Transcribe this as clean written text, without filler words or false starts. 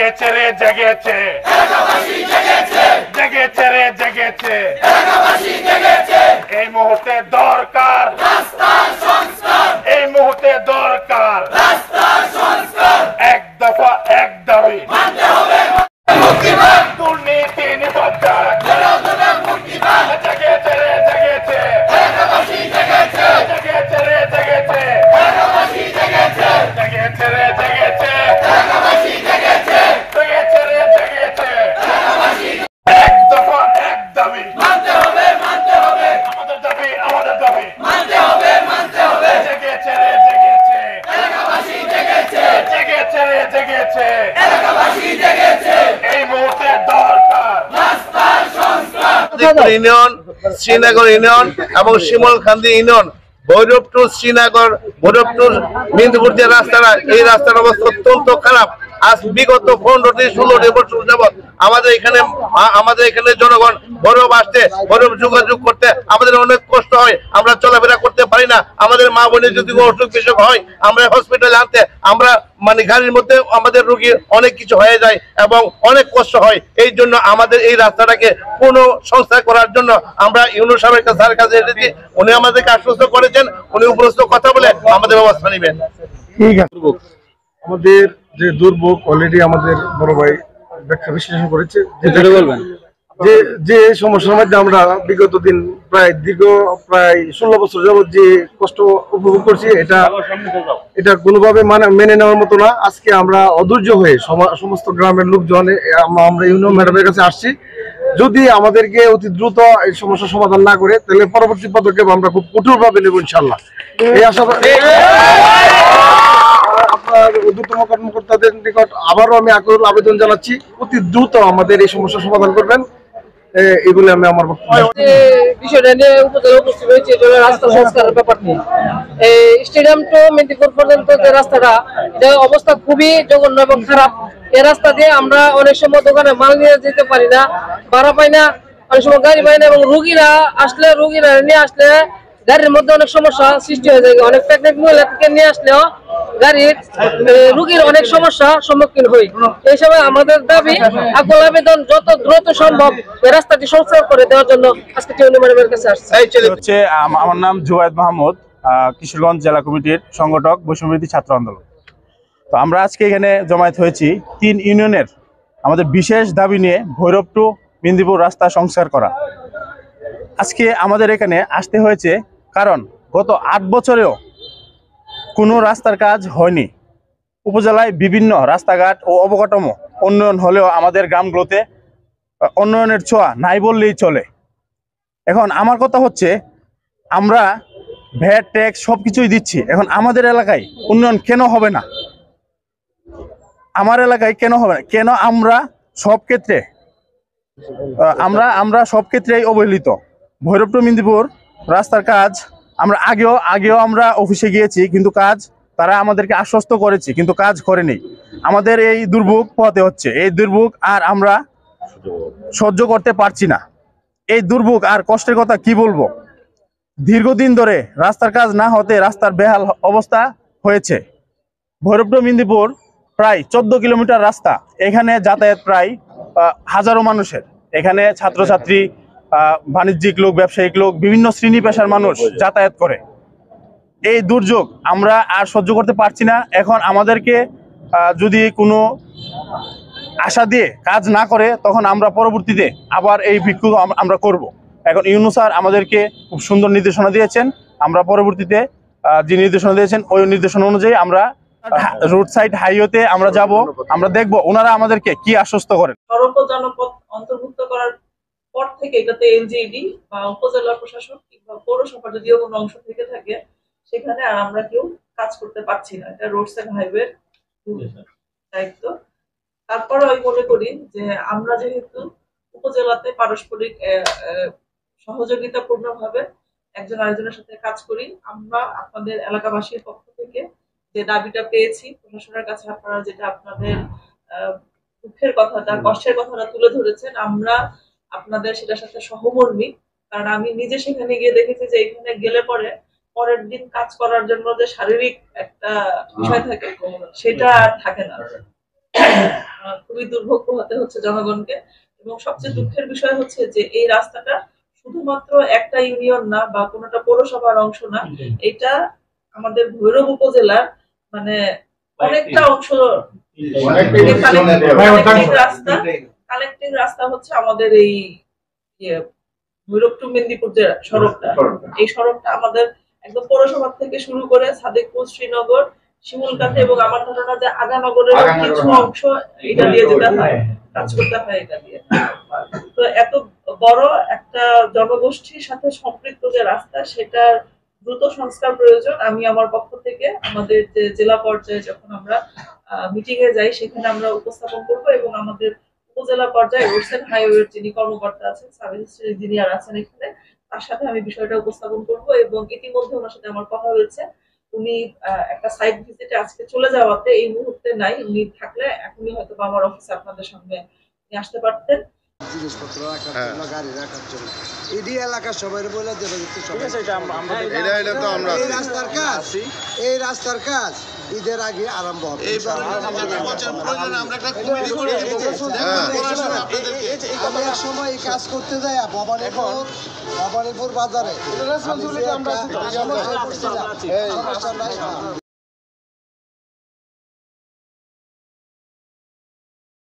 জেগেছে রে জেগেছে, জেগেছে রে জেগেছে, এই মুহূর্তে দরকার এই মুহূর্তে দরকার এক দফা এক দাবি, দুর্নীতি নিবজ্জার, জেগেছে রে জেগেছে, জেগেছে রে জেগেছে, জেগেছে রে জেগেছে, জেগেছে রে জেগেছে, এক দফা এক দাবি, আমাদের দাবি আমাদের দাবি, জেগেছে রে জেগেছে, জেগেছে রে জেগেছে, এই মুহূর্তে দরকার ইউনিয়ন, শ্রীনগর ইউনিয়ন এবং Shimulkandi union, Bhairab to Srinagar, Bhairab to Mindpur যে রাস্তাটা, এই রাস্তার অবস্থা অত্যন্ত খারাপ। আজ বিগত 15-16 বছর যাবৎ আমাদের এখানে জনগণ ভৈরব আসতে, ভৈরব যোগাযোগ করতে আমাদের অনেক কষ্ট হয়, আমরা চলাফেরা করতে পারি না। আমাদের মা বোনের যদি অসুখ বিসুখ হয়, আমরা হসপিটালে আনতে আমরা গাড়ির মধ্যে আমাদের রোগীর অনেক কিছু হয়ে যায় এবং অনেক কষ্ট হয়। এই জন্য আমাদের এই রাস্তাটাকে পুনঃসংস্কার করার জন্য আমরা ইউনূস সাহেবের কাছে এসেছি। উনি আমাদেরকে আশ্বস্ত করেছেন, উনি উপরস্থ কথা বলে আমাদের ব্যবস্থা নেবেন। ঠিক আছে, আমাদের যে দুর্ভোগ অলরেডি আমাদের বড় ভাই ব্যাখ্যা বিশ্লেষণ করেছে। যে সমস্যার মধ্যে আমরা বিগত দিন প্রায় 16 বছর যাবত যে কষ্ট উপভোগ করছি, এটা কোনোভাবে মেনে নেওয়ার মতো না। আজকে আমরা অধৈর্য হয়ে সমস্ত গ্রামের লোকজন আমরা ইউনিয়ন ম্যাডামের কাছে আসছি। যদি আমাদেরকে অতি দ্রুত এই সমস্যার সমাধান না করে, তাহলে পরবর্তী পদক্ষেপ আমরা খুব কঠোরভাবে নেব ইনশাল্লাহ। এই আশা আপনার ঊর্ধ্বতন কর্মকর্তাদের নিকট আবারও আমি আকুল আবেদন জানাচ্ছি, অতি দ্রুত আমাদের এই সমস্যার সমাধান করবেন। এগুলো আমি আমার বিষয়টা নিয়ে উপজেলা উপস্থিত হয়েছে রাস্তা সংস্কারের ব্যাপার নিয়ে। এই স্টেডিয়াম টু মেদিনীপুর পর্যন্ত যে রাস্তাটা, এটা অবস্থা খুবই জঘন্য এবং খারাপ। এই রাস্তা দিয়ে আমরা অনেক সময় দোকানে মাল নিয়ে যেতে পারি না, ভাড়া পাই না, অনেক সময় গাড়ি পাই না, এবং রুগীরা নিয়ে আসলে গাড়ির মধ্যে অনেক সমস্যা সৃষ্টি হয়ে যায়। অনেক প্রেগনেন্ট মহিলাকে নিয়ে আসলেও রুগীর অনেক সমস্যার সম্মুখীন হই। এই সময় আমাদের দাবি, আকুল আবেদন, যত দ্রুত সম্ভব এই রাস্তাটি সংস্কার করে দেওয়ার জন্য আজকে ইউনিয়ন ম্যাডামের কাছে আসছে। আমার নাম জুবায়েদ মাহমুদ, কিশোরগঞ্জ জেলা কমিটির সংগঠক, বৈষম্যবিরোধী ছাত্র আন্দোলন। তো আমরা আজকে এখানে জমায়েত হয়েছি 3 ইউনিয়নের আমাদের বিশেষ দাবি নিয়ে ভৈরব টু মেদিনীপুর রাস্তা সংস্কার করা। আজকে আমাদের এখানে আসতে হয়েছে কারণ গত 8 বছরেও কোনো রাস্তার কাজ হয়নি। উপজেলায় বিভিন্ন রাস্তাঘাট ও অবকাঠামো উন্নয়ন হলেও আমাদের গ্রামগুলোতে উন্নয়নের ছোঁয়া নাই বললেই চলে। এখন আমার কথা হচ্ছে, আমরা ভ্যাট ট্যাক্স সব কিছুই দিচ্ছি, এখন আমাদের এলাকায় উন্নয়ন কেন হবে না? আমার এলাকায় কেন হবে না? কেন আমরা সব ক্ষেত্রেই অবহেলিত? ভৈরব টু মেদিনীপুর রাস্তার কাজ আমরা আগেও আমরা অফিসে গিয়েছি, কিন্তু কাজ তারা আমাদেরকে আশ্বস্ত করেছে, কিন্তু কাজ করেনি। আমাদের এই দুর্ভোগ পোহাতে হচ্ছে। এই দুর্ভোগ আর আমরা সহ্য করতে পারছি না। এই দুর্ভোগ আর কষ্টের কথা কি বলবো? দীর্ঘদিন ধরে রাস্তার কাজ না হতে রাস্তার বেহাল অবস্থা হয়েছে। ভৈরব টু মেদিনীপুর প্রায় 14 কিলোমিটার রাস্তা। এখানে যাতায়াত প্রায় হাজারো মানুষের। এখানে ছাত্রছাত্রী, বাণিজ্যিক লোক, ব্যবসায়িক লোক, বিভিন্ন শ্রেণী পেশার মানুষ যাতায়াত করে। এই দুর্যোগ আমরা আর সহ্য করতে পারছি না। এখন আমাদেরকে যদি কোনো আশা দিয়ে কাজ না করে, তখন আমরা পরবর্তীতে আবার এই বিক্ষোভ আমরা করব। এখন ইউনূস স্যার আমাদেরকে খুব সুন্দর নির্দেশনা দিয়েছেন। আমরা পরবর্তীতে যে নির্দেশনা দিয়েছেন, ওই নির্দেশনা অনুযায়ী আমরা রোড সাইড হাইওয়েতে আমরা যাব, আমরা দেখব ওনারা আমাদেরকে কি আশ্বস্ত করেন। সড়ক ও জনপথ অন্তর্ভুক্ত করার পর থেকে এটাতে এলজিইডি বা উপজেলা প্রশাসন কিংবা পৌরসভার যদিও কোনো অংশ থেকে থাকে, সেখানে আর আমরা কেউ কাজ করতে পারছি না। এটা রোডস এন্ড হাইওয়ে দায়িত্ব। তারপরে আমি মনে করি যে আমরা যেহেতু উপজেলাতে পারস্পরিক সহযোগিতাপূর্ণভাবে একজন আরেকজনের সাথে কাজ করি, আমরা আপনাদের এলাকাবাসীর পক্ষ থেকে যে দাবিটা পেয়েছি প্রশাসনের কাছে, আপনারা যেটা আপনাদের দুঃখের কথাটা, কষ্টের কথাটা তুলে ধরেছেন, আমরা আপনাদের সেটার সাথে সহমর্মী। কারণ আমি নিজে সেখানে গিয়ে দেখেছি যে এখানে গেলে পরের দিন কাজ করার জন্য যে শারীরিক একটা বিষয় থাকে, সেটা আর থাকে না। খুবই দুর্ভোগ পোহাতে হচ্ছে জনগণকে। এবং সবচেয়ে দুঃখের বিষয় হচ্ছে যে এই রাস্তাটা শুধুমাত্র একটা ইউনিয়ন না বা কোনোটা পৌরসভার অংশ না, এটা আমাদের ভৈরব উপজেলার মানে অনেকটা অংশ কালেক্টিং রাস্তা হচ্ছে আমাদের এই ভৈরব টু মেদিনীপুর যে সড়কটা, এই সড়কটা আমাদের একদম পৌরসভা থেকে শুরু করে সাদেকপুর, শ্রীনগর, শিমুলকান্দি এবং আমার ধারণা যে আগানগরের কিছু অংশ এটা দিয়ে যেতে হয়, কাজ করতে হয় এটা দিয়ে। তো এত বড় একটা জনগোষ্ঠীর সাথে সম্পৃক্ত যে রাস্তা, সেটার দ্রুত সংস্কার প্রয়োজন। আমি আমার পক্ষ থেকে আমাদের যে জেলা পর্যায়ে যখন আমরা মিটিং এ যাই সেখানে আমরা উপস্থাপন করব এবং আমাদের উপজেলা পর্যায়ে রোডস এন্ড হাইওয়ের যিনি কর্মকর্তা আছেন, সাব ইঞ্জিনিয়ার আছেন এখানে, তার সাথে আমি বিষয়টা উপস্থাপন করব। এবং ইতিমধ্যে ওনার সাথে আমার কথা হয়েছে, উনি একটা সাইট ভিজিটে আজকে চলে যাওয়াতে এই মুহূর্তে নাই, উনি থাকলে এখনই হয়তো আমার অফিসে আপনাদের সামনে আসতে পারতেন। জিনিসপত্র রাখার জন্য, গাড়ি রাখার জন্য এডি এলাকা সবাই বলে দেবে। এই রাস্তার কাজ ঈদের আগে আরম্ভ হবে। আমি এক সময় কাজ করতে যাই ভবানীপুর বাজারে, সমস্যা নাই।